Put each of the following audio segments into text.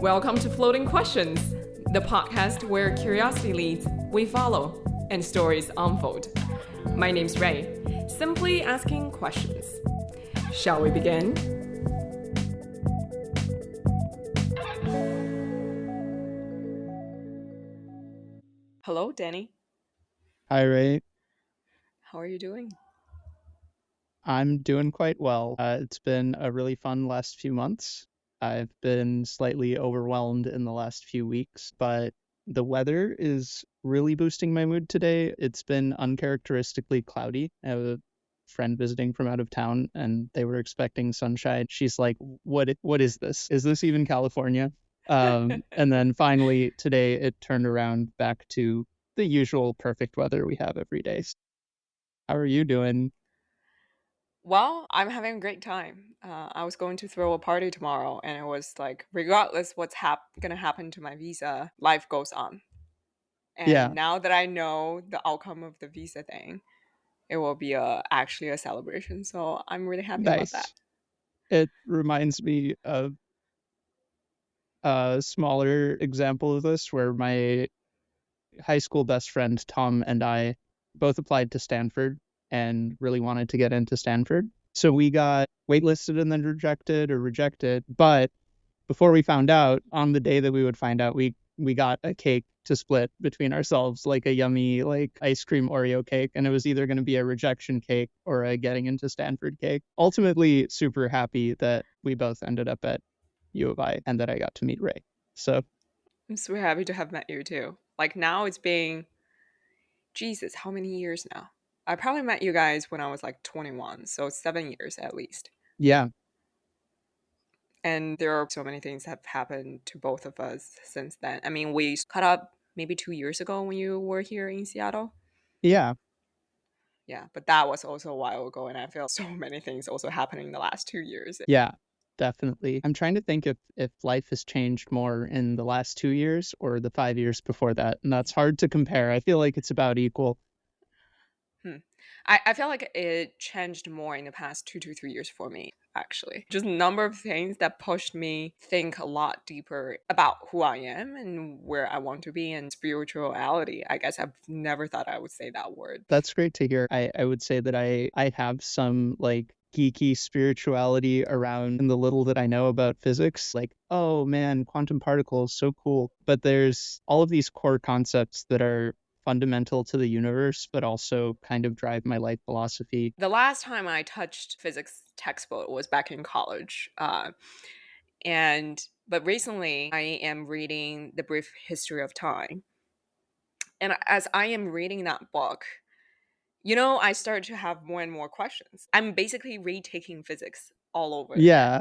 Welcome to Floating Questions, the podcast where curiosity leads, we follow, and stories unfold. My name's Ray, simply asking questions. Shall we begin? Hello, Danny. Hi, Ray. How are you doing? I'm doing quite well. It's been a really fun last few months. I've been slightly overwhelmed in the last few weeks, but the weather is really boosting my mood today. It's been uncharacteristically cloudy. I have a friend visiting from out of town, and they were expecting sunshine. She's like, "What is this? Is this even California?" And then finally today it turned around back to the usual perfect weather we have every day. How are you doing? Well, I'm having a great time. I was going to throw a party tomorrow, and it was like, regardless what's gonna happen to my visa, life goes on. And Yeah, now that I know the outcome of the visa thing, it will be actually a celebration. So I'm really happy about that. nice. It reminds me of a smaller example of this where my high school best friend Tom and I both applied to Stanford and really wanted to get into Stanford. So we got waitlisted and then rejected. But before we found out, on the day that we would find out, we got a cake to split between ourselves, like a yummy like ice cream Oreo cake, and it was either going to be a rejection cake or a getting into Stanford cake. Ultimately, super happy that we both ended up at U of I and that I got to meet Ray. So I'm so happy to have met you too. Like now it's been, Jesus, how many years now? I probably met you guys when I was like 21, so 7 years at least. yeah, And there are so many things that have happened to both of us since then. I mean, we caught up maybe 2 years ago when you were here in Seattle. yeah, Yeah, but that was also a while ago, and I feel so many things also happening in the last 2 years. yeah, definitely. I'm trying to think if life has changed more in the last 2 years or the 5 years before that, and that's hard to compare. I feel like it's about equal. Hmm. I feel like it changed more in the past 2 to 3 years for me, actually. Just a number of things that pushed me think a lot deeper about who I am and where I want to be and spirituality. I guess I've never thought I would say that word. That's great to hear. I would say that I have some like geeky spirituality around the little that I know about physics. Like, oh man, quantum particles, so cool. But there's all of these core concepts that are fundamental to the universe, but also kind of drive my life philosophy. The last time I touched physics textbook was back in college. And but recently I am reading The Brief History of Time. And as I am reading that book, I started to have more and more questions. I'm basically retaking physics all over again. Yeah,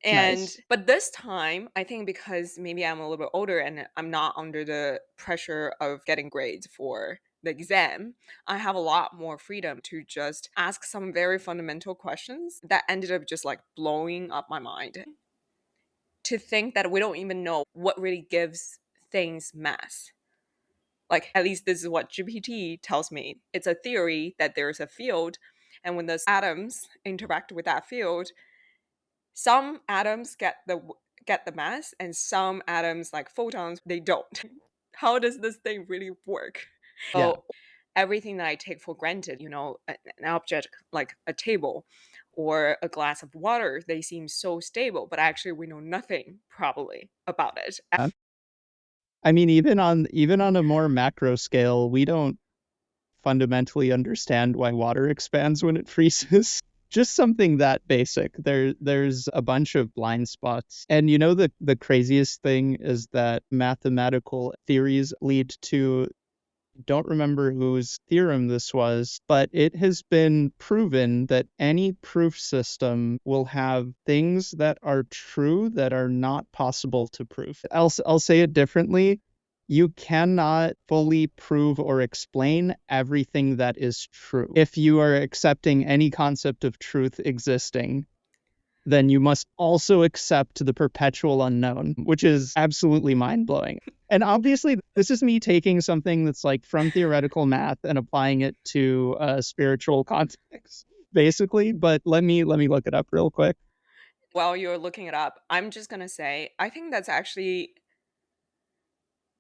And nice. but this time, I think because maybe I'm a little bit older and I'm not under the pressure of getting grades for the exam, I have a lot more freedom to just ask some very fundamental questions that ended up just like blowing up my mind. To think that we don't even know what really gives things mass. Like, at least this is what GPT tells me. It's a theory that there's a field, and when the atoms interact with that field, some atoms get the mass, and some atoms, like photons, they don't. How does this thing really work? Yeah. So everything that I take for granted, an object like a table or a glass of water, they seem so stable, but actually we know nothing probably about it. I mean, even on a more macro scale, we don't fundamentally understand why water expands when it freezes. Just something that basic. There's a bunch of blind spots. And the craziest thing is that mathematical theories lead to, don't remember whose theorem this was, but it has been proven that any proof system will have things that are true that are not possible to prove. I'll say it differently. You cannot fully prove or explain everything that is true. If you are accepting any concept of truth existing, then you must also accept the perpetual unknown, which is absolutely mind blowing. And obviously, this is me taking something that's like from theoretical math and applying it to a spiritual context, basically. But let me look it up real quick. While you're looking it up, I'm just gonna say, I think that's actually,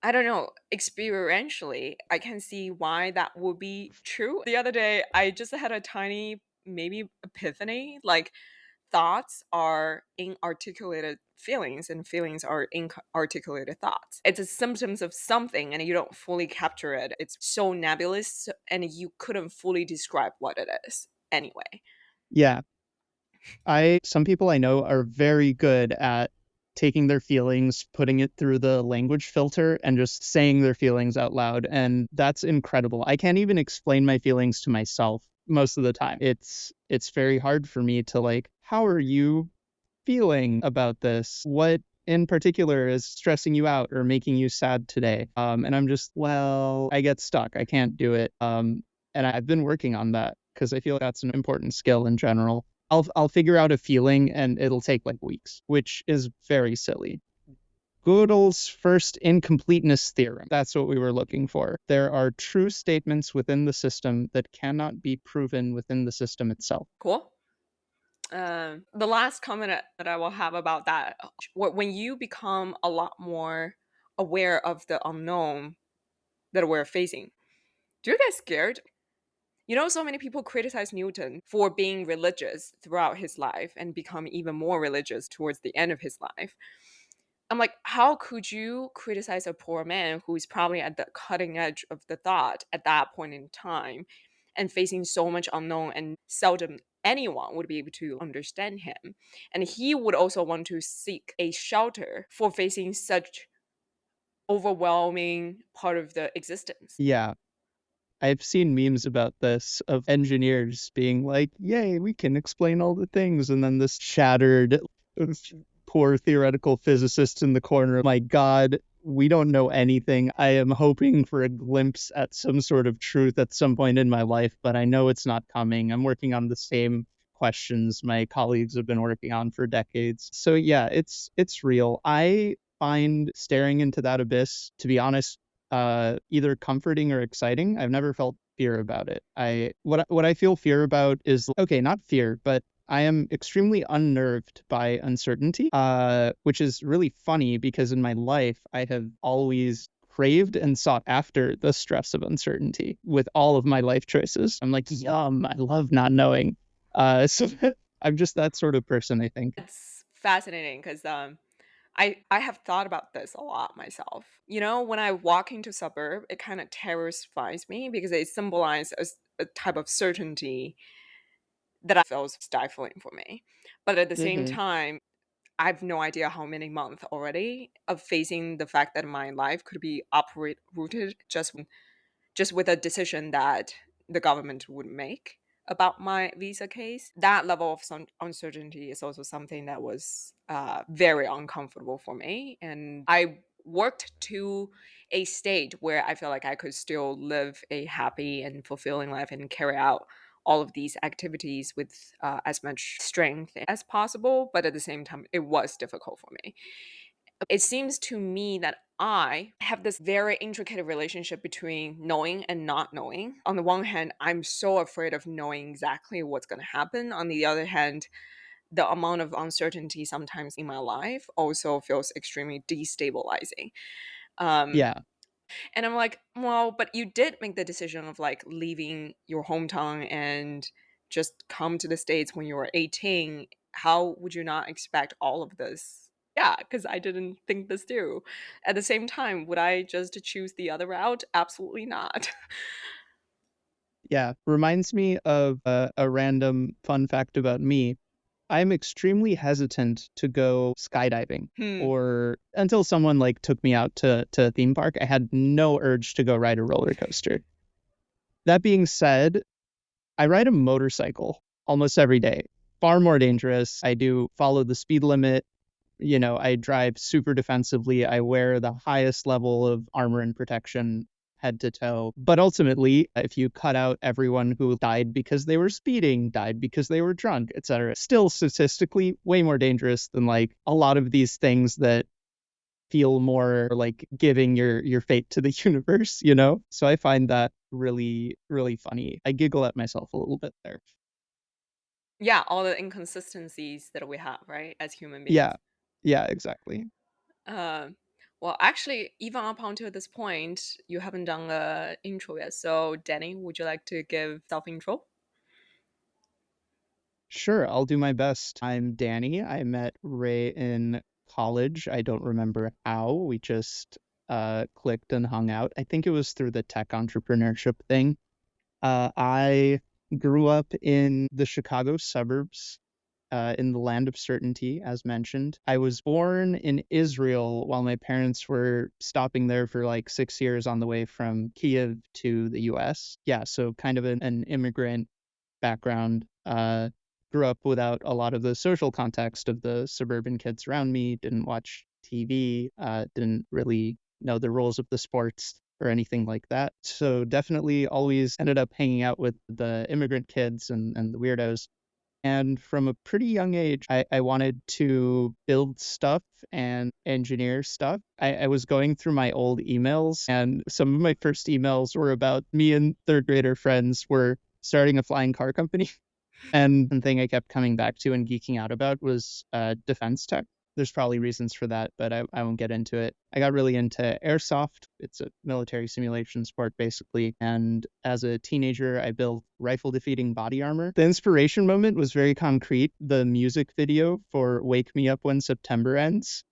I don't know, experientially, I can see why that would be true. The other day, I just had a tiny, maybe epiphany. Like, thoughts are inarticulated feelings, and feelings are inarticulated thoughts. It's a symptoms of something, and you don't fully capture it. It's so nebulous, and you couldn't fully describe what it is anyway. Yeah, some people I know are very good at taking their feelings, putting it through the language filter, and just saying their feelings out loud. And that's incredible. I can't even explain my feelings to myself most of the time. It's very hard for me to like, how are you feeling about this? What in particular is stressing you out or making you sad today? And I'm just, well, I get stuck. I can't do it. And I've been working on that because I feel like that's an important skill in general. I'll figure out a feeling and it'll take like weeks, which is very silly. Gödel's first incompleteness theorem. That's what we were looking for. There are true statements within the system that cannot be proven within the system itself. Cool. The last comment that I will have about that, when you become a lot more aware of the unknown that we're facing, do you get scared? You know, so many people criticize Newton for being religious throughout his life and become even more religious towards the end of his life. I'm like, how could you criticize a poor man who is probably at the cutting edge of the thought at that point in time and facing so much unknown, and seldom anyone would be able to understand him? And he would also want to seek a shelter for facing such overwhelming part of the existence. Yeah, I've seen memes about this of engineers being like, yay, we can explain all the things. And then this shattered, poor theoretical physicist in the corner. My God, we don't know anything. I am hoping for a glimpse at some sort of truth at some point in my life, but I know it's not coming. I'm working on the same questions my colleagues have been working on for decades. So yeah, it's real. I find staring into that abyss, to be honest, either comforting or exciting. I've never felt fear about it. What I feel fear about is, okay, not fear, but I am extremely unnerved by uncertainty, which is really funny because in my life I have always craved and sought after the stress of uncertainty with all of my life choices. I'm like, yum, I love not knowing. So I'm just that sort of person, I think. It's fascinating because I have thought about this a lot myself. You know, when I walk into suburb, it kind of terrifies me because it symbolizes a type of certainty that I feel stifling for me. But at the same Hmm. time, I have no idea how many months already of facing the fact that my life could be uprooted just with a decision that the government would make about my visa case. That level of some uncertainty is also something that was very uncomfortable for me. And I worked to a state where I feel like I could still live a happy and fulfilling life and carry out all of these activities with as much strength as possible. But at the same time, it was difficult for me. It seems to me that I have this very intricate relationship between knowing and not knowing. On the one hand, I'm so afraid of knowing exactly what's going to happen. On the other hand, the amount of uncertainty sometimes in my life also feels extremely destabilizing. Um, Yeah. and I'm like, well, but you did make the decision of like leaving your hometown and just come to the States when you were 18. How would you not expect all of this? Yeah, because I didn't think this through. At the same time, would I just choose the other route? Absolutely not. Yeah. Reminds me of a random fun fact about me. I'm extremely hesitant to go skydiving Hmm. or until someone like took me out to a theme park, I had no urge to go ride a roller coaster. That being said, I ride a motorcycle almost every day. Far more dangerous. I do follow the speed limit. I drive super defensively. I wear the highest level of armor and protection head to toe. But ultimately, if you cut out everyone who died because they were speeding, died because they were drunk, etc., still statistically way more dangerous than like a lot of these things that feel more like giving your fate to the universe. So I find that really, really funny. I giggle at myself a little bit there. Yeah, all the inconsistencies that we have, right, as human Yeah. beings. Yeah, exactly. Um, well, actually, even up until this point, you haven't done a intro yet. So, Danny, would you like to give self intro? Sure, I'll do my best. I'm Danny. I met Ray in college. I don't remember how. We just clicked and hung out. I think it was through the tech entrepreneurship thing. I grew up in the Chicago suburbs, in the land of certainty, as mentioned. I was born in Israel while my parents were stopping there for like 6 years on the way from Kiev to the US. Yeah, so kind of an immigrant background. Grew up without a lot of the social context of the suburban kids around me, didn't watch TV, didn't really know the rules of the sports or anything like that. So definitely always ended up hanging out with the immigrant kids and the weirdos. And from a pretty young age, I wanted to build stuff and engineer stuff. I was going through my old emails, and some of my first emails were about me and third grader friends were starting a flying car company. And one thing I kept coming back to and geeking out about was defense tech. There's probably reasons for that, but I won't get into it. I got really into airsoft. It's a military simulation sport, basically. And as a teenager, I built rifle defeating body armor. The inspiration moment was very concrete. The music video for Wake Me Up When September Ends,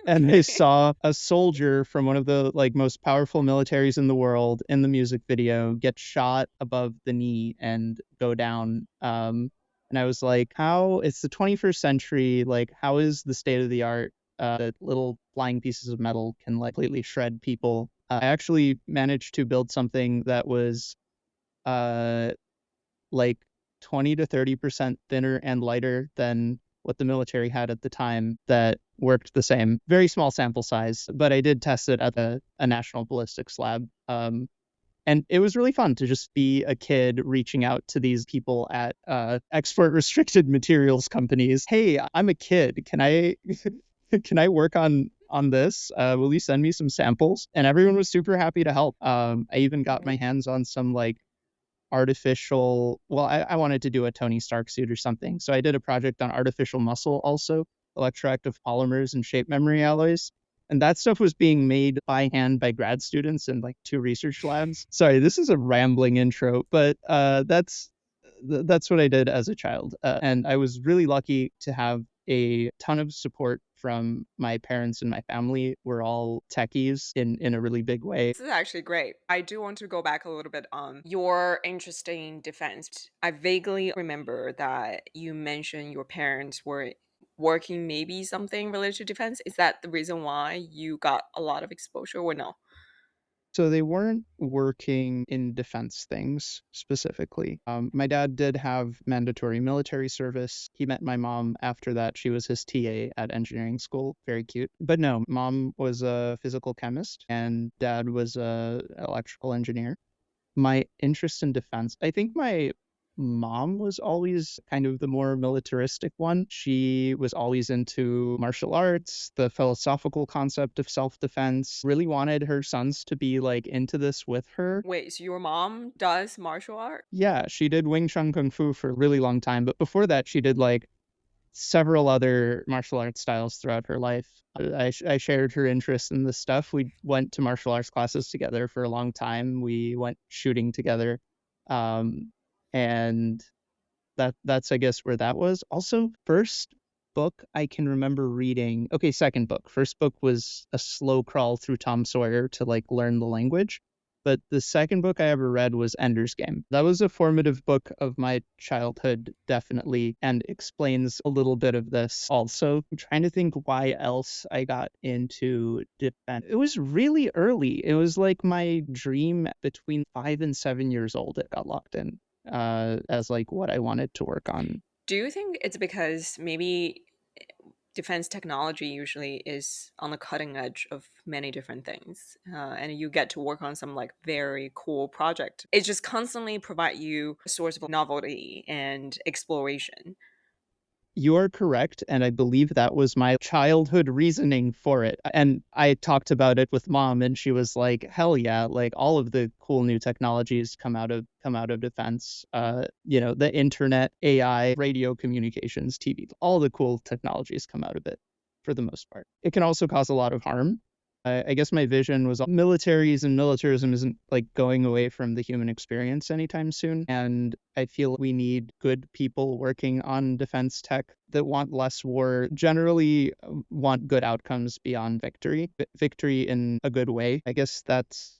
and I Okay. saw a soldier from one of the like most powerful militaries in the world in the music video get shot above the knee and go down. And I was like, how it's the 21st century, like how is the state of the art that little flying pieces of metal can like completely shred people? I actually managed to build something that was uh like 20 to 30% thinner and lighter than what the military had at the time that worked the same. Very small sample size, but I did test it at a national ballistics lab. And it was really fun to just be a kid reaching out to these people at export restricted materials companies. Hey, I'm a kid. Can I can I work on this? Will you send me some samples? And everyone was super happy to help. I even got my hands on some like artificial, well, I wanted to do a Tony Stark suit or something. So I did a project on artificial muscle also, electroactive polymers and shape memory alloys. And that stuff was being made by hand by grad students in like two research labs. Sorry, this is a rambling intro, but that's what I did as a child. And I was really lucky to have a ton of support from my parents and my family. We're all techies in a really big way. This is actually great. I do want to go back a little bit on your interesting defense. I vaguely remember that you mentioned your parents were working maybe something related to defense. Is that the reason why you got a lot of exposure or no? So they weren't working in defense things specifically. My dad did have mandatory military service. He met my mom after that. She was his TA at engineering school. Very cute. But no, mom was a physical chemist and dad was a electrical engineer. My interest in defense, I think my mom was always kind of the more militaristic one. She was always into martial arts, the philosophical concept of self-defense, really wanted her sons to be like into this with her. Wait, so your mom does martial art? Yeah, she did Wing Chun Kung Fu for a really long time, but before that she did like several other martial arts styles throughout her life. I shared her interest in this stuff. We went to martial arts classes together for a long time. We went shooting together. Um, and that's I guess where that was. Also, first book I can remember reading. Okay, second book. First book was a slow crawl through Tom Sawyer to like learn the language. But the second book I ever read was Ender's Game. That was a formative book of my childhood, definitely, and explains a little bit of this also. I'm trying to think why else I got into defense. It was really early. It was like my dream between 5 and 7 years old. It got locked in as like what I wanted to work on. Do you think it's because maybe defense technology usually is on the cutting edge of many different things, and you get to work on some like very cool project? It just constantly provide you a source of novelty and exploration. You are correct, and I believe that was my childhood reasoning for it. And I talked about it with mom, and she was like, "Hell yeah! Like all of the cool new technologies come out of defense. The internet, AI, radio communications, TV, all the cool technologies come out of it for the most part. It can also cause a lot of harm. I guess my vision was militaries and militarism isn't like going away from the human experience anytime soon. And I feel we need good people working on defense tech that want less war, generally want good outcomes beyond victory, victory in a good way. I guess that's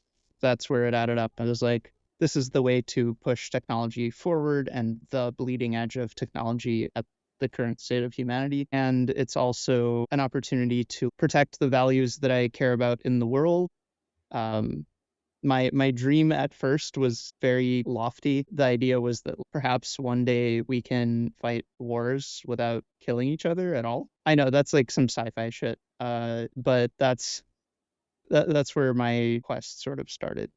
where it added up. I was like, this is the way to push technology forward and the bleeding edge of technology at the current state of humanity. And it's also an opportunity to protect the values that I care about in the world. Um, my dream at first was very lofty. The idea was that perhaps one day we can fight wars without killing each other at all. I know that's like some sci-fi shit, but that's where my quest sort of started.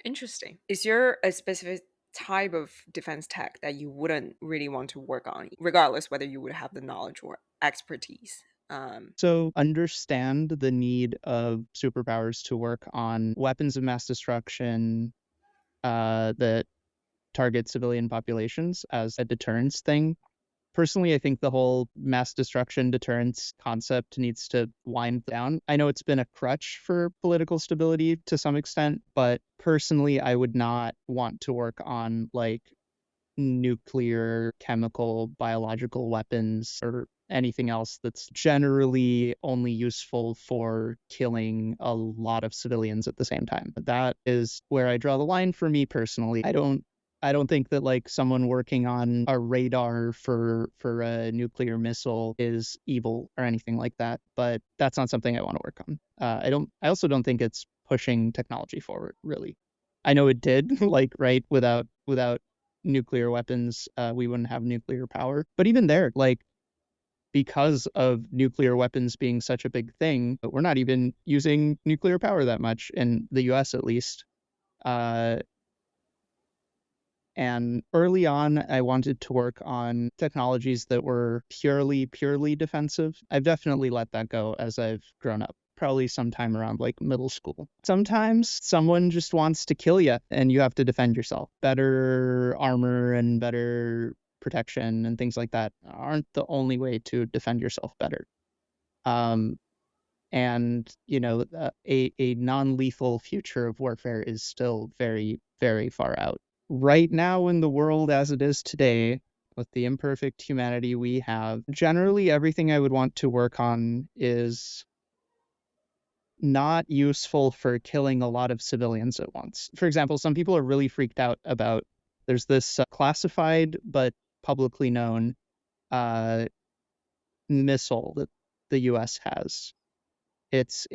Interesting. Is there a specific type of defense tech that you wouldn't really want to work on, regardless whether you would have the knowledge or expertise? So understand the need of superpowers to work on weapons of mass destruction that target civilian populations as a deterrence thing. Personally, I think the whole mass destruction deterrence concept needs to wind down. I know it's been a crutch for political stability to some extent, but personally, I would not want to work on like nuclear, chemical, biological weapons, or anything else that's generally only useful for killing a lot of civilians at the same time. That is where I draw the line for me personally. I don't think that like someone working on a radar for a nuclear missile is evil or anything like that, but that's not something I want to work on. I also don't think it's pushing technology forward really. I know it did like right without nuclear weapons, we wouldn't have nuclear power. But even there, like because of nuclear weapons being such a big thing, we're not even using nuclear power that much in the US at least. Uh, and early on, I wanted to work on technologies that were purely defensive. I've definitely let that go as I've grown up, probably sometime around like middle school. Sometimes someone just wants to kill you and you have to defend yourself. Better armor and better protection and things like that aren't the only way to defend yourself better. Um, a non-lethal future of warfare is still very, very far out. Right now in the world as it is today, with the imperfect humanity we have, generally everything I would want to work on is not useful for killing a lot of civilians at once. For example, some people are really freaked out about there's this classified but publicly known uh, missile that the US has. As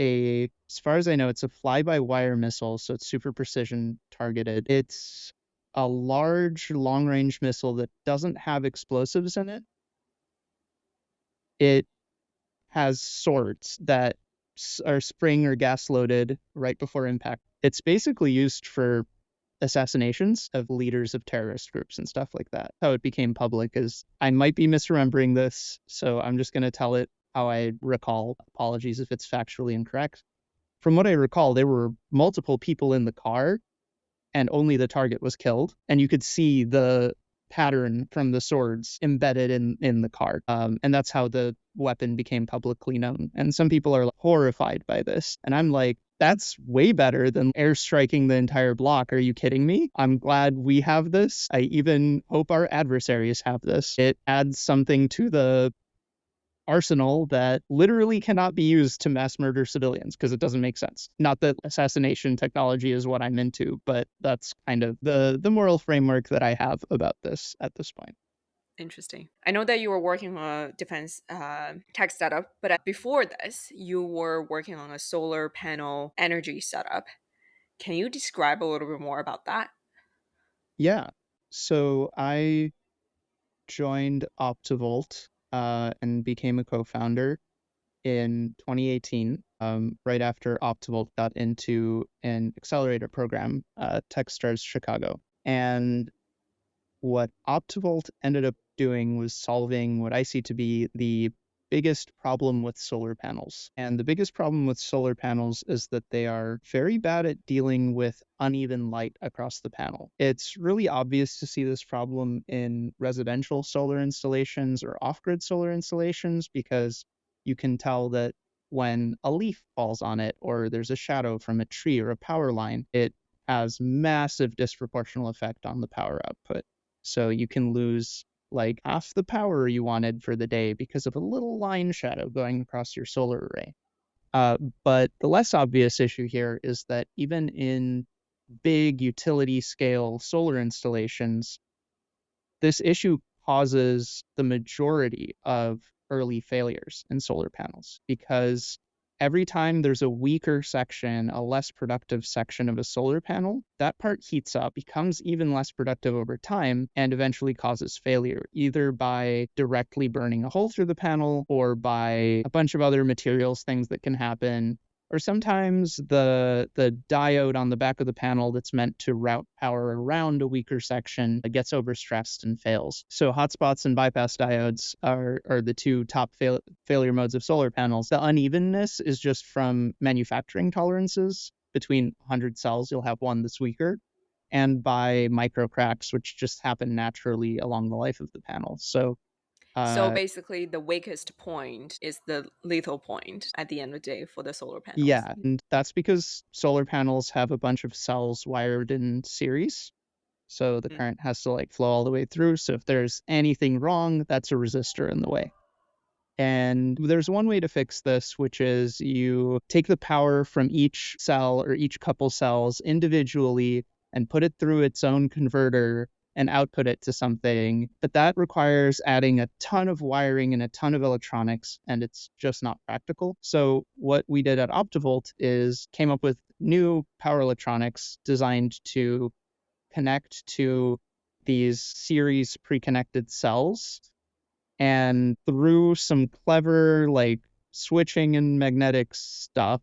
far as I know, it's a fly-by-wire missile, so it's super precision targeted. It's a large long-range missile that doesn't have explosives in it. It has swords that are spring or gas loaded right before impact. It's basically used for assassinations of leaders of terrorist groups and stuff like that. How it became public is I might be misremembering this, so I'm just going to tell it how I recall. Apologies if it's factually incorrect. From what I recall, there were multiple people in the car and only the target was killed. And you could see the pattern from the swords embedded in the car. And that's how the weapon became publicly known. And some people are horrified by this. And I'm like, that's way better than airstriking the entire block. Are you kidding me? I'm glad we have this. I even hope our adversaries have this. It adds something to the arsenal that literally cannot be used to mass murder civilians because it doesn't make sense. Not that assassination technology is what I'm into, but that's kind of the moral framework that I have about this at this point. Interesting. I know that you were working on a defense tech setup, but before this, you were working on a solar panel energy setup. Can you describe a little bit more about that? Yeah. So I joined Optivolt and became a co-founder in 2018, right after Optivolt got into an accelerator program, Techstars Chicago. And what Optivolt ended up doing was solving what I see to be the biggest problem with solar panels. And the biggest problem with solar panels is that they are very bad at dealing with uneven light across the panel. It's really obvious to see this problem in residential solar installations or off-grid solar installations because you can tell that when a leaf falls on it or there's a shadow from a tree or a power line, it has massive disproportional effect on the power output. So you can lose like half the power you wanted for the day because of a little line shadow going across your solar array. But the less obvious issue here is that even in big utility scale solar installations, this issue causes the majority of early failures in solar panels because every time there's a weaker section, a less productive section of a solar panel, that part heats up, becomes even less productive over time, and eventually causes failure, either by directly burning a hole through the panel or by a bunch of other materials, things that can happen. Or sometimes the diode on the back of the panel that's meant to route power around a weaker section gets overstressed and fails. So hotspots and bypass diodes are the two top failure modes of solar panels. The unevenness is just from manufacturing tolerances. Between 100 cells, you'll have one that's weaker, and by micro cracks, which just happen naturally along the life of the panel. So So uh, basically, the weakest point is the lethal point at the end of the day for the solar panels. yeah, and that's because solar panels have a bunch of cells wired in series. So the Mm. current has to like flow all the way through. So if there's anything wrong, that's a resistor in the way. And there's one way to fix this, which is you take the power from each cell or each couple cells individually and put it through its own converter and output it to something. But that requires adding a ton of wiring and a ton of electronics, and it's just not practical. So what we did at Optivolt is came up with new power electronics designed to connect to these series pre-connected cells, and through some clever like switching and magnetic stuff,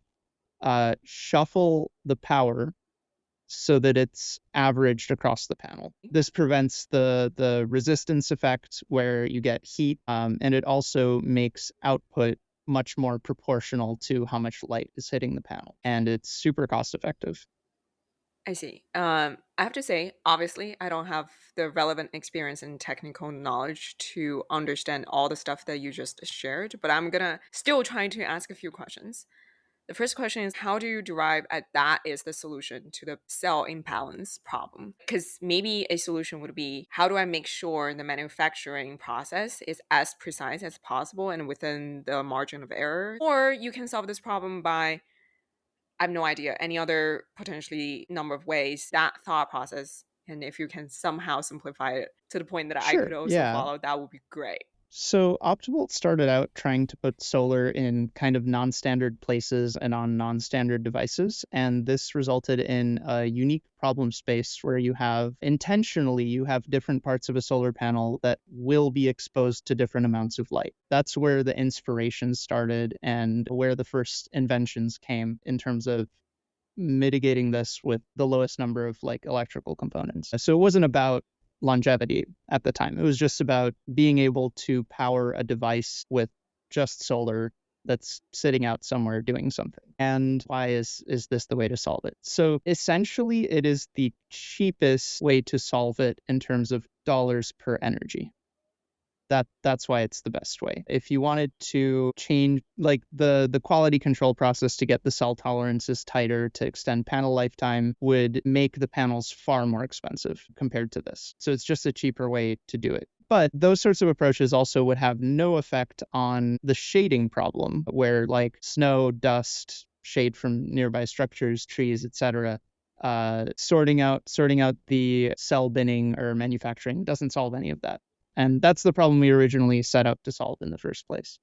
shuffle the power so that it's averaged across the panel. This prevents the resistance effect where you get heat, and it also makes output much more proportional to how much light is hitting the panel, and it's super cost effective. I see. I have to say, obviously, I don't have the relevant experience and technical knowledge to understand all the stuff that you just shared, but I'm gonna still try to ask a few questions. The first question is, how do you derive that is the solution to the cell imbalance problem? Because maybe a solution would be, how do I make sure the manufacturing process is as precise as possible and within the margin of error? Or you can solve this problem by, I have no idea, any other potentially number of ways, that thought process. And if you can somehow simplify it to the point that I could Sure, also yeah. follow, that would be great. So Optivolt started out trying to put solar in kind of non-standard places and on non-standard devices, and this resulted in a unique problem space where you have different parts of a solar panel that will be exposed to different amounts of light. That's where the inspiration started and where the first inventions came in terms of mitigating this with the lowest number of like electrical components. So it wasn't about longevity at the time. It was just about being able to power a device with just solar that's sitting out somewhere doing something. And why is this the way to solve it? So essentially it is the cheapest way to solve it in terms of dollars per energy. That's why it's the best way. If you wanted to change like the quality control process to get the cell tolerances tighter to extend panel lifetime would make the panels far more expensive compared to this. So it's just a cheaper way to do it. But those sorts of approaches also would have no effect on the shading problem, where like snow, dust, shade from nearby structures, trees, etc. Sorting out the cell binning or manufacturing doesn't solve any of that. And that's the problem we originally set out to solve in the first place.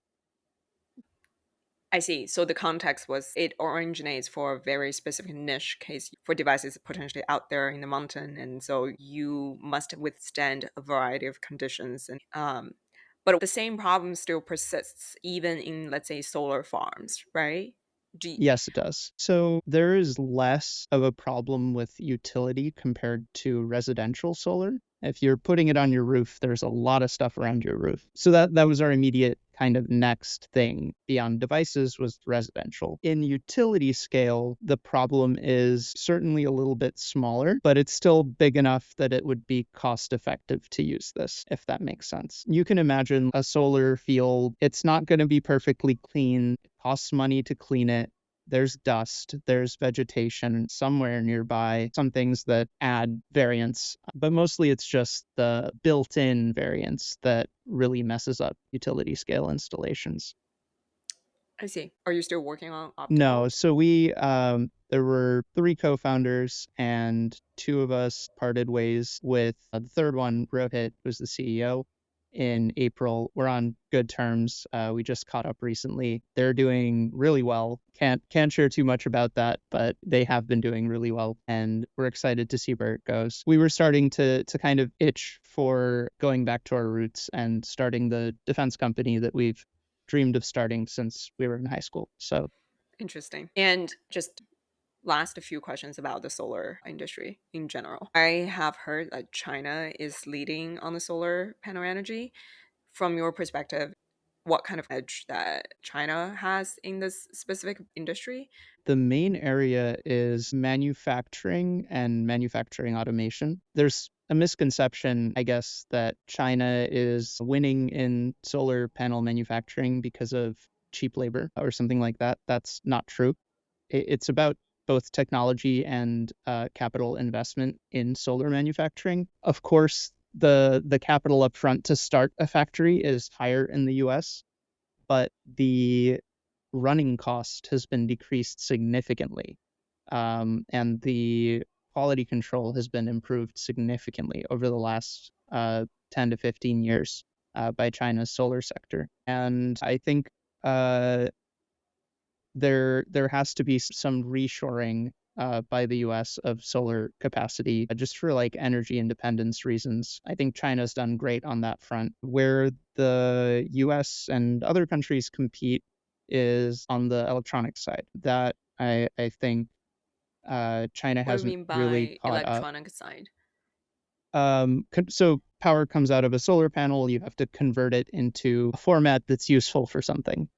I see. So the context was it originates for a very specific niche case for devices potentially out there in the mountain, and so you must withstand a variety of conditions. And but the same problem still persists even in, let's say, solar farms, right? Do you- Yes, it does. So there is less of a problem with utility compared to residential solar. If you're putting it on your roof, there's a lot of stuff around your roof. So that was our immediate kind of next thing beyond devices was residential. In utility scale, the problem is certainly a little bit smaller, but it's still big enough that it would be cost effective to use this, if that makes sense. You can imagine a solar field, it's not going to be perfectly clean. It costs money to clean it. There's dust, there's vegetation somewhere nearby, some things that add variance, but mostly it's just the built-in variance that really messes up utility scale installations. I see. Are you still working on No, optical? so there were three co-founders, and two of us parted ways with the third one, Rohit, who's the CEO, in April. We're on good terms. We just caught up recently. They're doing really well. Can't share too much about that, but they have been doing really well, and we're excited to see where it goes. We were starting to kind of itch for going back to our roots and starting the defense company that we've dreamed of starting since we were in high school. So Interesting. And just last a few questions about the solar industry in general. I have heard that China is leading on the solar panel energy. From your perspective, what kind of edge that China has in this specific industry? the main area is manufacturing and manufacturing automation. There's a misconception, I guess, that China is winning in solar panel manufacturing because of cheap labor or something like that. That's not true. It's about both technology and capital investment in solar manufacturing. Of course, the capital upfront to start a factory is higher in the US, but the running cost has been decreased significantly. And the quality control has been improved significantly over the last 10 to 15 years by China's solar sector. And I think there has to be some reshoring by the US of solar capacity just for like energy independence reasons. I think China's done great on that front. Where the US and other countries compete is on the electronic side. That I think China What do you hasn't mean really by caught up. electronic side? So power comes out of a solar panel, you have to convert it into a format that's useful for something.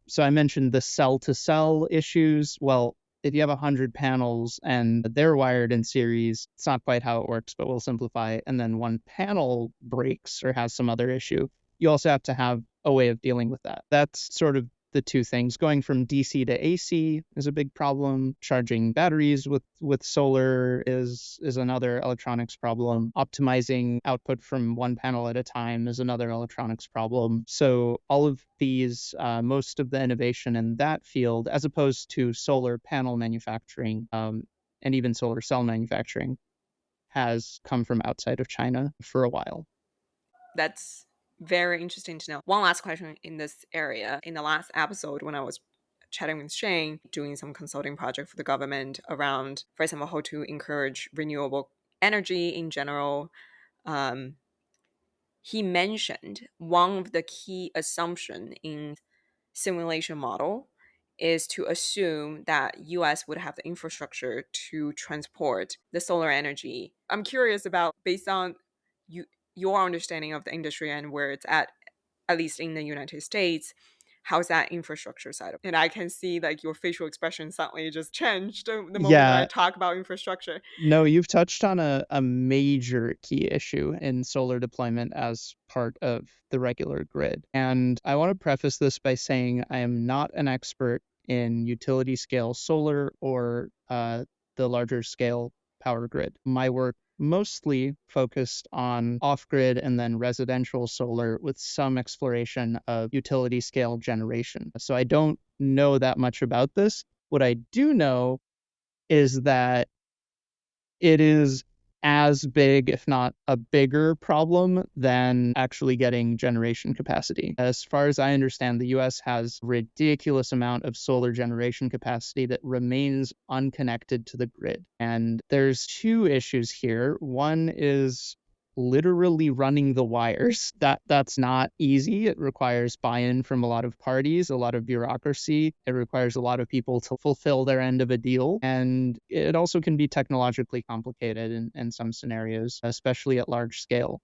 So I mentioned the cell to cell issues. Well, if you have 100 panels and they're wired in series, it's not quite how it works, but we'll simplify. And then one panel breaks or has some other issue, you also have to have a way of dealing with that. That's sort of the two things. Going from DC to AC is a big problem. Charging batteries with solar is another electronics problem. Optimizing output from one panel at a time is another electronics problem. So all of these, most of the innovation in that field, as opposed to solar panel manufacturing and even solar cell manufacturing, has come from outside of China for a while. That's very interesting to know. One last question in this area. In the last episode, when I was chatting with Shane, doing some consulting project for the government around, for example, how to encourage renewable energy in general, um, he mentioned one of the key assumption in simulation model is to assume that US would have the infrastructure to transport the solar energy. I'm curious about, based on you your understanding of the industry and where it's at least in the United States, how's that infrastructure side of it? And I can see like your facial expression suddenly just changed the moment that I Yeah, talk about infrastructure. no, you've touched on a major key issue in solar deployment as part of the regular grid. And I want to preface this by saying I am not an expert in utility scale solar or the larger scale power grid. My work mostly focused on off grid and then residential solar with some exploration of utility scale generation. So I don't know that much about this. What I do know is that it is as big, if not a bigger problem than actually getting generation capacity. As far as I understand, the US has a ridiculous amount of solar generation capacity that remains unconnected to the grid. And there's two issues here. One is literally running the wires. That's not easy. It requires buy-in from a lot of parties, a lot of bureaucracy. It requires a lot of people to fulfill their end of a deal. And it also can be technologically complicated in some scenarios, especially at large scale.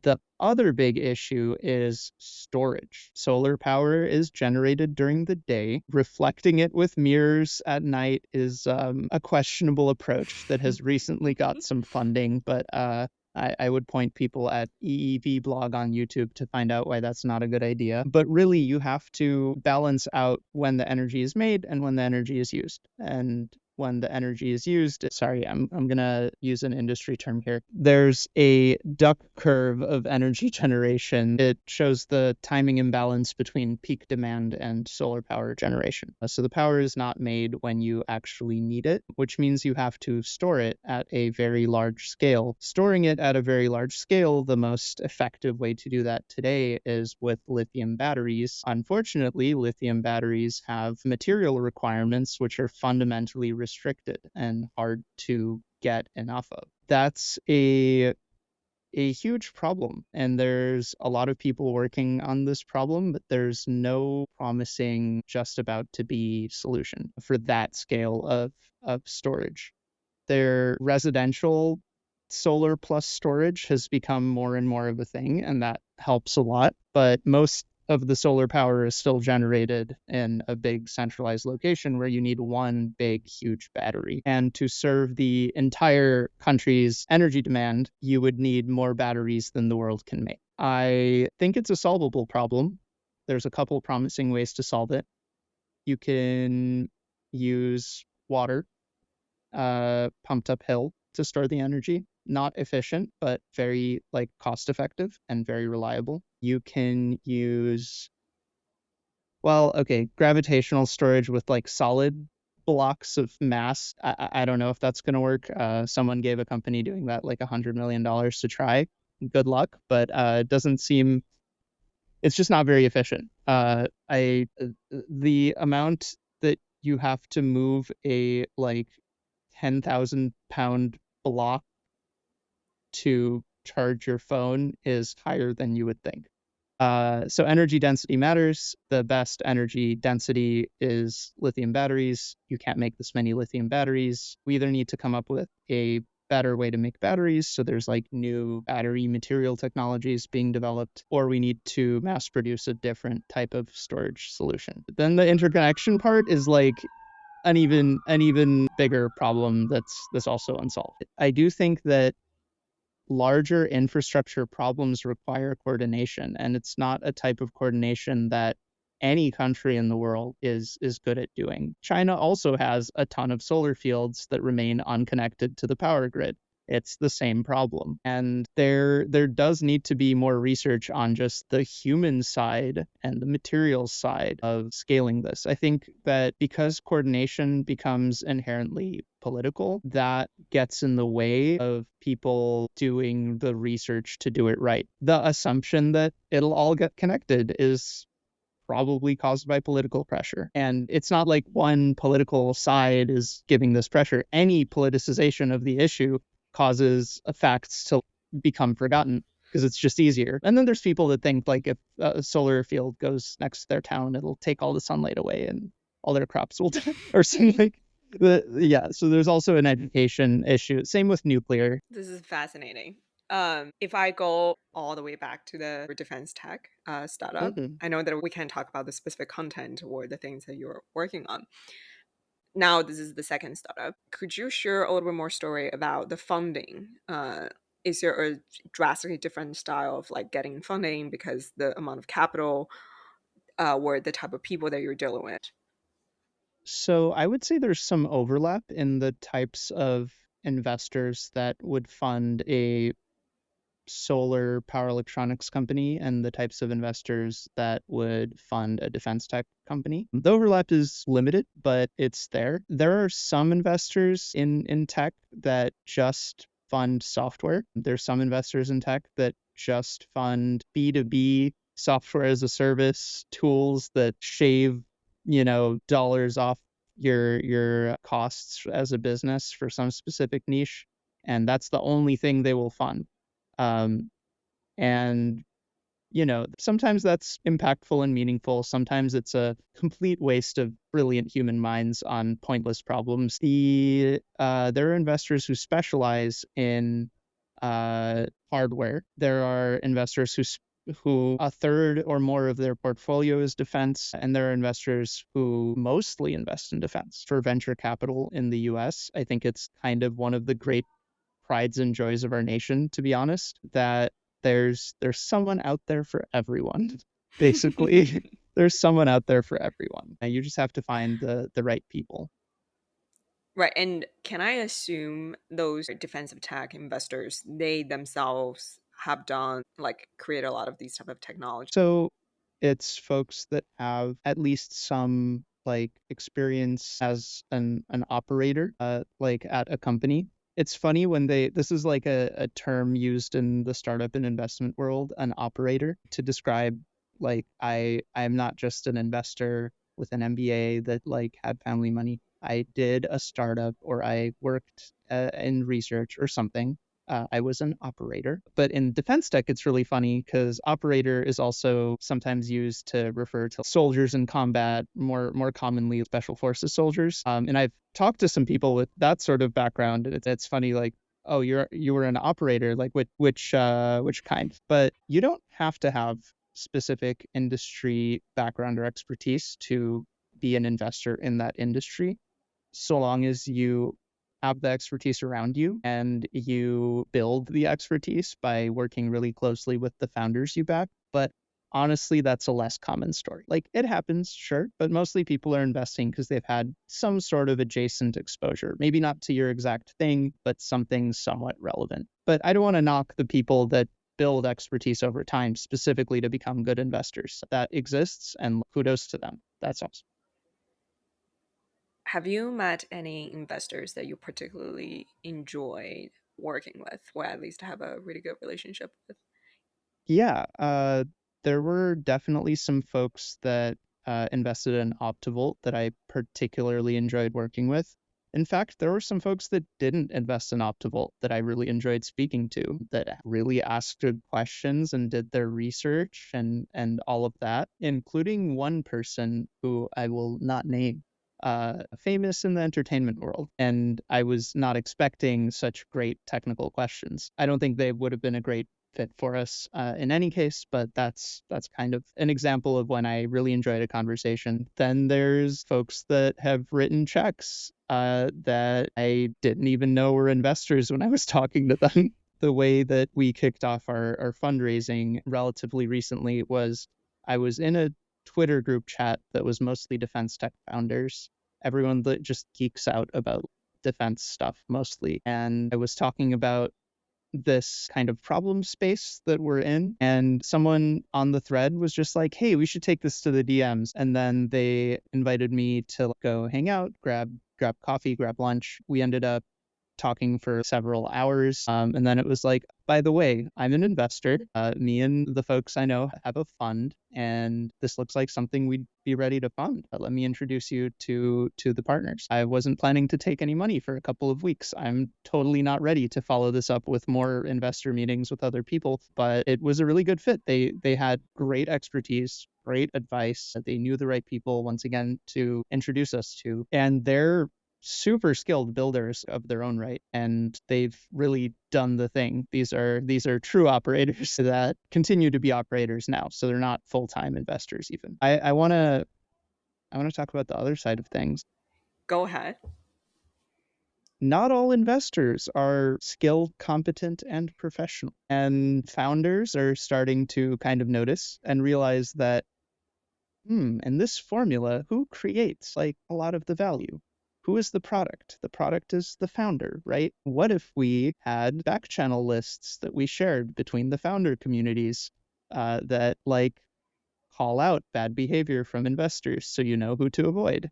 The other big issue is storage. Solar power is generated during the day. Reflecting it with mirrors at night is a questionable approach that has recently got some funding, but I would point people at EEV blog on YouTube to find out why that's not a good idea. But really, you have to balance out when the energy is made and when the energy is used. And when the energy is used, sorry, I'm gonna use an industry term here. There's a duck curve of energy generation. It shows the timing imbalance between peak demand and solar power generation. So the power is not made when you actually need it, which means you have to store it at a very large scale. Storing it at a very large scale, the most effective way to do that today is with lithium batteries. Unfortunately, lithium batteries have material requirements which are fundamentally restricted and hard to get enough of. That's a huge problem, and there's a lot of people working on this problem, but there's no promising just about to be solution for that scale of storage. Their residential solar plus storage has become more and more of a thing, and that helps a lot. But most of the solar power is still generated in a big centralized location where you need one big, huge battery. And to serve the entire country's energy demand, you would need more batteries than the world can make. I think it's a solvable problem. There's a couple promising ways to solve it. You can use water pumped uphill to store the energy. Not efficient, but very like cost effective and very reliable. You can use, well, okay, gravitational storage with like solid blocks of mass. I don't know if that's going to work. Someone gave a company doing that like $100 million to try. Good luck, but it doesn't seem, it's just not very efficient. The amount that you have to move a like 10,000 pound block to charge your phone is higher than you would think. So energy density matters. The best energy density is lithium batteries. You can't make this many lithium batteries. We either need to come up with a better way to make batteries, so there's like new battery material technologies being developed, or we need to mass produce a different type of storage solution. Then the interconnection part is like an even bigger problem that's also unsolved. I do think that larger infrastructure problems require coordination, and it's not a type of coordination that any country in the world is good at doing. China also has a ton of solar fields that remain unconnected to the power grid. It's the same problem. And there does need to be more research on just the human side and the materials side of scaling this. I think that because coordination becomes inherently political, that gets in the way of people doing the research to do it right. The assumption that it'll all get connected is probably caused by political pressure. And it's not like one political side is giving this pressure. Any politicization of the issue causes facts to become forgotten because it's just easier. And then there's people that think like if a solar field goes next to their town, it'll take all the sunlight away and all their crops will die or something like yeah, so there's also an education issue. Same with nuclear. This is fascinating. If I go all the way back to the defense tech startup, Mhm. I know that we can't talk about the specific content or the things that you're working on. Now, this is the second startup. Could you share a little bit more story about the funding? Is there a drastically different style of like getting funding because the amount of capital or the type of people that you're dealing with? So I would say there's some overlap in the types of investors that would fund a solar power electronics company and the types of investors that would fund a defense tech company. The overlap is limited, but it's there. There are some investors in tech that just fund software. There's some investors in tech that just fund B2B software as a service tools that shave, dollars off your costs as a business for some specific niche, and that's the only thing they will fund. Um, and sometimes that's impactful and meaningful. Sometimes it's a complete waste of brilliant human minds on pointless problems. There are investors who specialize in hardware. There are investors who a third or more of their portfolio is defense, and there are investors who mostly invest in defense. For venture capital in the US, I think it's kind of one of the great prides and joys of our nation, to be honest, that there's someone out there for everyone. Basically, there's someone out there for everyone. And you just have to find the right people. Right. And can I assume those defensive tech investors, they themselves have done like create a lot of these type of technology? So it's folks that have at least some like experience as an operator, like at a company. It's funny when this is like a term used in the startup and investment world, an operator, to describe like I'm not just an investor with an MBA that like had family money. I did a startup or I worked in research or something. I was an operator. But in defense tech, it's really funny because operator is also sometimes used to refer to soldiers in combat, more commonly special forces soldiers. And I've talked to some people with that sort of background. It's funny, like, oh, you were an operator, like which kind? But you don't have to have specific industry background or expertise to be an investor in that industry, so long as you have the expertise around you and you build the expertise by working really closely with the founders you back. But honestly, that's a less common story. Like it happens, sure, but mostly people are investing because they've had some sort of adjacent exposure. Maybe not to your exact thing, but something somewhat relevant. But I don't want to knock the people that build expertise over time specifically to become good investors. That exists, and kudos to them. That's awesome. Have you met any investors that you particularly enjoyed working with, or at least have a really good relationship with? Yeah, there were definitely some folks that invested in Optivolt that I particularly enjoyed working with. In fact, there were some folks that didn't invest in Optivolt that I really enjoyed speaking to, that really asked good questions and did their research and all of that, including one person who I will not name, famous in the entertainment world. And I was not expecting such great technical questions. I don't think they would have been a great fit for us in any case, but that's kind of an example of when I really enjoyed a conversation. Then there's folks that have written checks that I didn't even know were investors when I was talking to them. The way that we kicked off our fundraising relatively recently was I was in a Twitter group chat that was mostly defense tech founders, everyone that just geeks out about defense stuff mostly. And I was talking about this kind of problem space that we're in. And someone on the thread was just like, hey, we should take this to the DMs. And then they invited me to go hang out, grab coffee, grab lunch. We ended up talking for several hours. And then it was like, by the way, I'm an investor. Me and the folks I know have a fund, and this looks like something we'd be ready to fund. Let me introduce you to the partners. I wasn't planning to take any money for a couple of weeks. I'm totally not ready to follow this up with more investor meetings with other people, but it was a really good fit. They had great expertise, great advice. They knew the right people, once again, to introduce us to. And they're super skilled builders of their own right, and they've really done the thing. These are true operators that continue to be operators now, so they're not full-time investors even. I want to talk about the other side of things. Go ahead. Not all investors are skilled, competent, and professional, and founders are starting to kind of notice and realize that in this formula, who creates like a lot of the value? Who is the product? The product is the founder, right? What if we had back channel lists that we shared between the founder communities that like call out bad behavior from investors so you know who to avoid?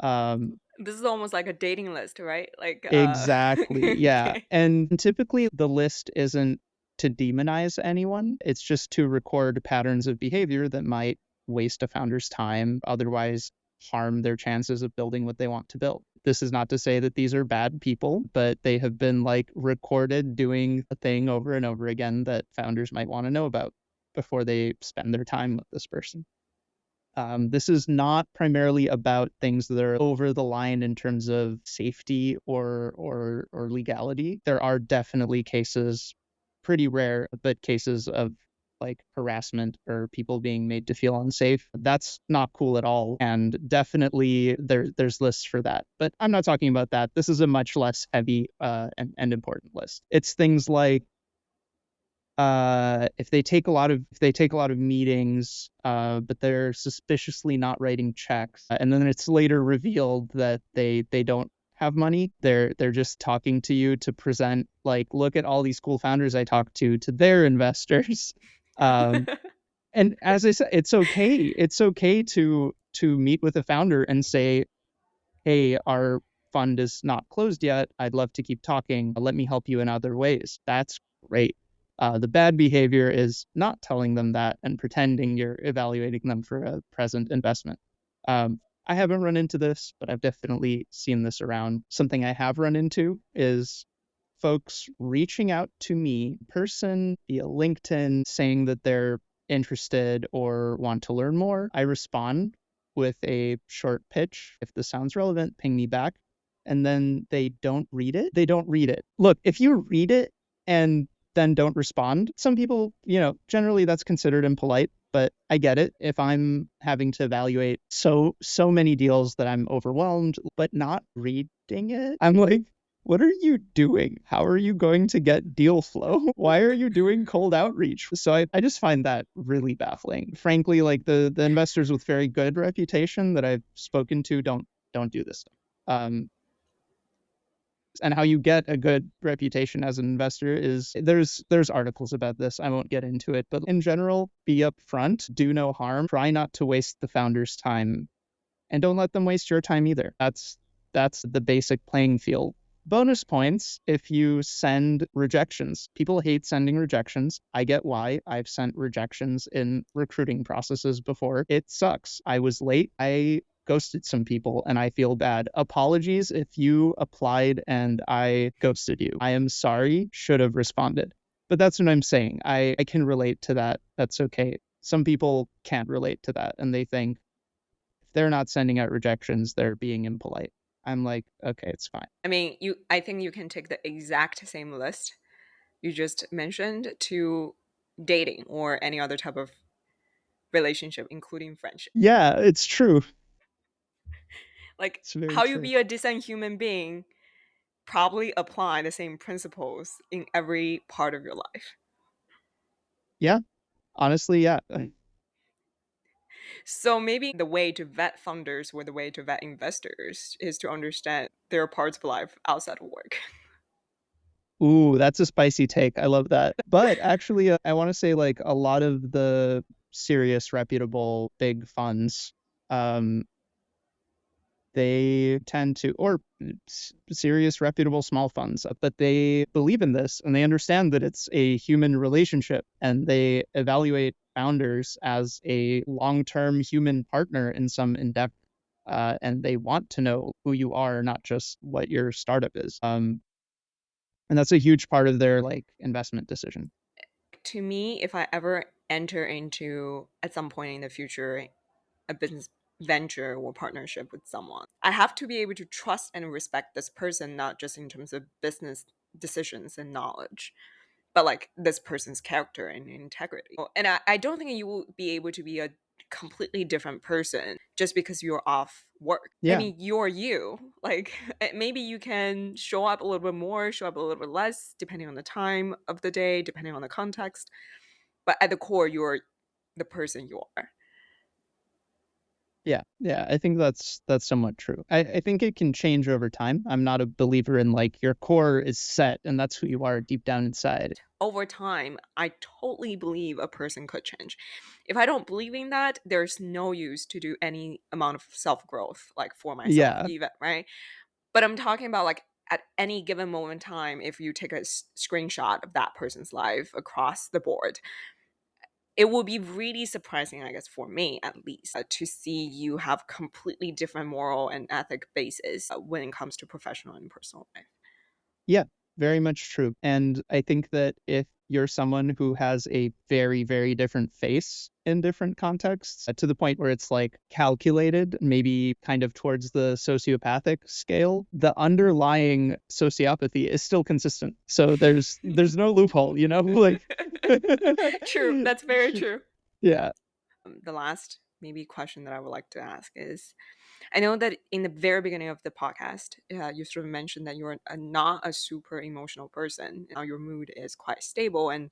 Um, This is almost like a dating list, right? Like, exactly. Yeah. okay. And typically the list isn't to demonize anyone, it's just to record patterns of behavior that might waste a founder's time, otherwise harm their chances of building what they want to build. This is not to say that these are bad people, but they have been like recorded doing a thing over and over again that founders might want to know about before they spend their time with this person. This is not primarily about things that are over the line in terms of safety or legality. There are definitely cases, pretty rare, but cases of like harassment or people being made to feel unsafe. That's not cool at all. And definitely there's lists for that. But I'm not talking about that. This is a much less heavy and important list. It's things like if they take a lot of meetings, but they're suspiciously not writing checks, and then it's later revealed that they don't have money. They're just talking to you to present like, look at all these cool founders I talked to their investors. Um, and as I said, it's okay. It's okay to meet with a founder and say, hey, our fund is not closed yet. I'd love to keep talking. Let me help you in other ways. That's great. The bad behavior is not telling them that and pretending you're evaluating them for a present investment. I haven't run into this, but I've definitely seen this around. Something I have run into is folks reaching out to me, person via LinkedIn, saying that they're interested or want to learn more. I respond with a short pitch. If this sounds relevant, ping me back. And then they don't read it. They don't read it. Look, if you read it and then don't respond, some people, generally that's considered impolite, but I get it. If I'm having to evaluate so many deals that I'm overwhelmed, but not reading it, I'm like, what are you doing? How are you going to get deal flow? Why are you doing cold outreach? So I just find that really baffling. Frankly, like the investors with very good reputation that I've spoken to don't do this stuff. And how you get a good reputation as an investor is there's articles about this. I won't get into it, but in general, be upfront, do no harm, try not to waste the founder's time, and don't let them waste your time either. That's the basic playing field. Bonus points if you send rejections. People hate sending rejections. I get why. I've sent rejections in recruiting processes before. It sucks. I was late. I ghosted some people and I feel bad. Apologies if you applied and I ghosted you. I am sorry. Should have responded. But that's what I'm saying. I can relate to that. That's okay. Some people can't relate to that and they think they're not sending out rejections, they're being impolite. I'm like, okay, it's fine. I mean, I think you can take the exact same list you just mentioned to dating or any other type of relationship, including friendship. Yeah, it's true. Like It's very how you true. be a decent human being probably apply the same principles in every part of your life. Yeah, honestly, yeah. So maybe the way to vet funders or the way to vet investors is to understand there are parts of life outside of work. Ooh, that's a spicy take. I love that. But actually, I want to say like a lot of the serious, reputable, big funds, um, they tend to, or serious, reputable small funds, but they believe in this and they understand that it's a human relationship and they evaluate founders as a long term human partner in some endeavor. And they want to know who you are, not just what your startup is. And that's a huge part of their like investment decision. To me, if I ever enter into at some point in the future a business venture or partnership with someone, I have to be able to trust and respect this person, not just in terms of business decisions and knowledge, but like this person's character and integrity. And I don't think you will be able to be a completely different person just because you're off work. I Yeah, mean, you're you. Like maybe you can show up a little bit more, show up a little bit less, depending on the time of the day, depending on the context. But at the core, you're the person you are. yeah. I think that's somewhat true. I think it can change over time. I'm not a believer in like your core is set and that's who you are deep down inside. Over time, I totally believe a person could change. If I don't believe in that, there's no use to do any amount of self growth, like for myself, Yeah, even, right? But I'm talking about like at any given moment in time, if you take a screenshot of that person's life across the board, it will be really surprising, I guess, for me at least, to see you have completely different moral and ethic basis when it comes to professional and personal life. Yeah, very much true. And I think that if you're someone who has a very, very different face in different contexts, to the point where it's like calculated, maybe kind of towards the sociopathic scale, the underlying sociopathy is still consistent. So there's no loophole, you know? Like True, that's very true. yeah. The last maybe question that I would like to ask is, I know that in the very beginning of the podcast, you sort of mentioned that you're not a super emotional person. Now your mood is quite stable, and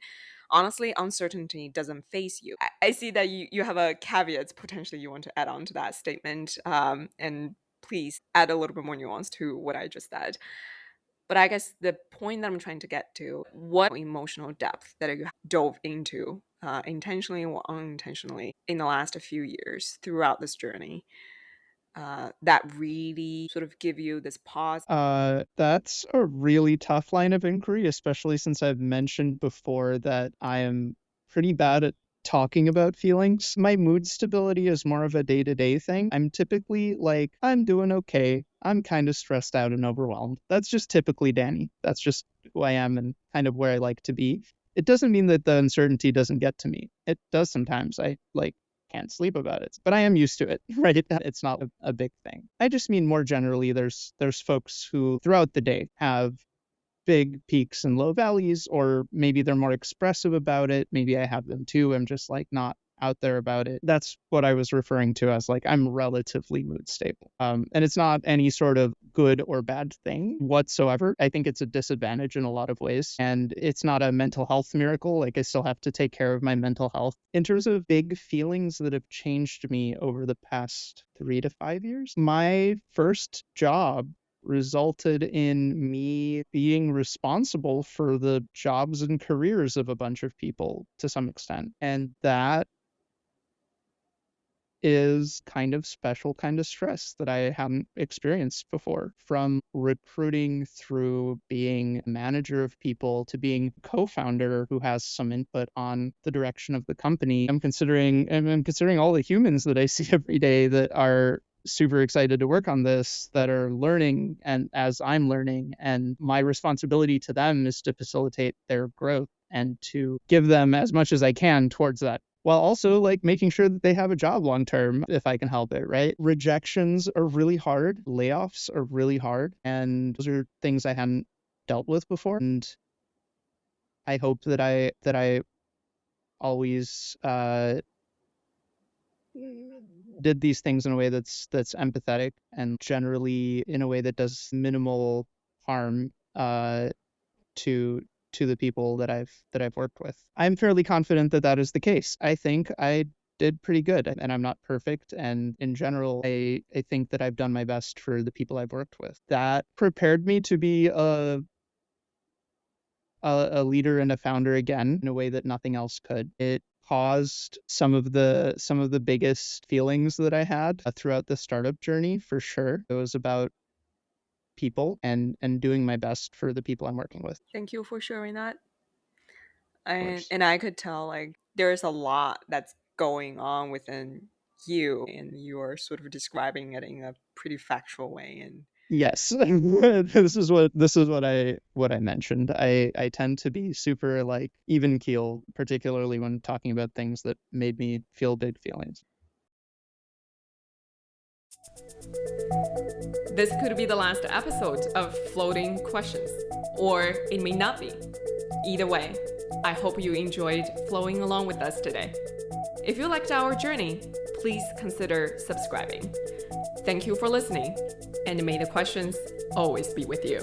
honestly, uncertainty doesn't phase you. I see that you have a caveat potentially you want to add on to that statement, and please add a little bit more nuance to what I just said. But I guess the point that I'm trying to get to, what emotional depth that you dove into, intentionally or unintentionally, in the last few years throughout this journey, that really sort of give you this pause. That's a really tough line of inquiry, especially since I've mentioned before that I am pretty bad at talking about feelings. My mood stability is more of a day-to-day thing. I'm typically like, I'm doing okay. I'm kind of stressed out and overwhelmed. That's just typically Danny. That's just who I am and kind of where I like to be. It doesn't mean that the uncertainty doesn't get to me. It does sometimes. I like can't sleep about it, but I am used to it, right? It's not a big thing. I just mean more generally, there's folks who throughout the day have big peaks and low valleys, or maybe they're more expressive about it. Maybe I have them too. I'm just like not out there about it. That's what I was referring to as like I'm relatively mood stable. And it's not any sort of good or bad thing whatsoever. I think it's a disadvantage in a lot of ways. And it's not a mental health miracle. Like I still have to take care of my mental health. In terms of big feelings that have changed me over the past 3 to 5 years, my first job resulted in me being responsible for the jobs and careers of a bunch of people to some extent. And that is kind of special kind of stress that I hadn't experienced before. From recruiting through being a manager of people to being co-founder who has some input on the direction of the company. I'm considering all the humans that I see every day that are super excited to work on this, that are learning and as I'm learning, and my responsibility to them is to facilitate their growth and to give them as much as I can towards that, while also like making sure that they have a job long term if I can help it, right? Rejections are really hard, layoffs are really hard, and those are things I hadn't dealt with before. And I hope that I always did these things in a way that's empathetic and generally in a way that does minimal harm to the people that I've worked with. I'm fairly confident that that is the case. I think I did pretty good, and I'm not perfect. And in general, I think that I've done my best for the people I've worked with. That prepared me to be a leader and a founder again in a way that nothing else could. It caused some of the biggest feelings that I had throughout the startup journey, for sure. It was about people and doing my best for the people I'm working with. Thank you for sharing that. Of course. And I could tell like there's a lot that's going on within you, and you're sort of describing it in a pretty factual way. And Yes. This is what I mentioned. I tend to be super like even keel, particularly when talking about things that made me feel big feelings. this could be the last episode of Floating Questions, or it may not be. Either way, I hope you enjoyed flowing along with us today. If you liked our journey, please consider subscribing. Thank you for listening, and may the questions always be with you.